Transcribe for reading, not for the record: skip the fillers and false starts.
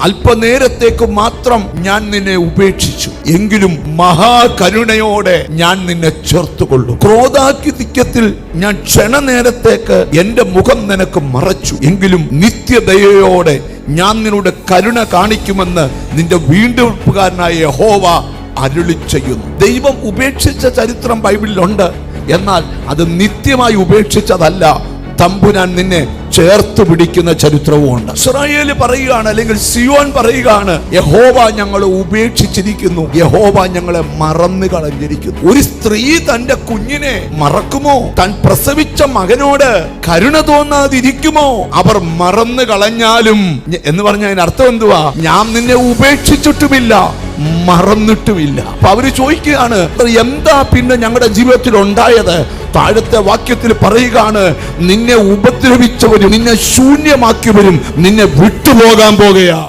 അല്പനേരത്തേക്ക് മാത്രം ഞാൻ നിന്നെ ഉപേക്ഷിച്ചു, എങ്കിലും മഹാകരുണയോടെ ഞാൻ നിന്നെ ചേർത്തുകൊള്ളും. ക്രോധാധിക്യത്തിൽ ഞാൻ ക്ഷണനേരത്തേക്ക് എന്റെ മുഖം നിനക്ക് മറച്ചു, എങ്കിലും നിത്യദയയോടെ ഞാൻ നിന്നോട് കരുണ കാണിക്കുമെന്ന് നിന്റെ വീണ്ടെടുപ്പുകാരനായ യഹോവ അരുളി ചെയ്യുന്നു. ദൈവം ഉപേക്ഷിച്ച ചരിത്രം ബൈബിളിലുണ്ട്. എന്നാൽ അത് നിത്യമായി ഉപേക്ഷിച്ചതല്ല, തമ്പുരാൻ നിന്നെ ചേർത്ത് പിടിക്കുന്ന ചരിത്രവുമുണ്ട്. ഇസ്രായേൽ പറയുകയാണ്, അല്ലെങ്കിൽ സിയോൻ പറയുകയാണ്, യഹോവ ഞങ്ങളെ ഉപേക്ഷിച്ചിരിക്കുന്നു, യഹോവ ഞങ്ങളെ മറന്നു കളഞ്ഞിരിക്കുന്നു. ഒരു സ്ത്രീ തന്റെ കുഞ്ഞിനെ മറക്കുമോ? താൻ പ്രസവിച്ച മകനോട് കരുണ തോന്നാതിരിക്കുമോ? അവർ മറന്നു കളഞ്ഞാലും എന്ന് പറഞ്ഞ അതിന് അർത്ഥം എന്തുവാ? ഞാൻ നിന്നെ ഉപേക്ഷിച്ചിട്ടുമില്ല, മറന്നിട്ടുമില്ല. അപ്പൊ അവര് ചോദിക്കുകയാണ്, എന്താ പിന്നെ ഞങ്ങളുടെ ജീവിതത്തിൽ ഉണ്ടായത്? താഴത്തെ വാക്യത്തിൽ പറയുകയാണ്, നിന്നെ ഉപദ്രവിച്ചവരും നിന്നെ ശൂന്യമാക്കിയവരും നിന്നെ വിട്ടുപോകാൻ പോകുകയാ.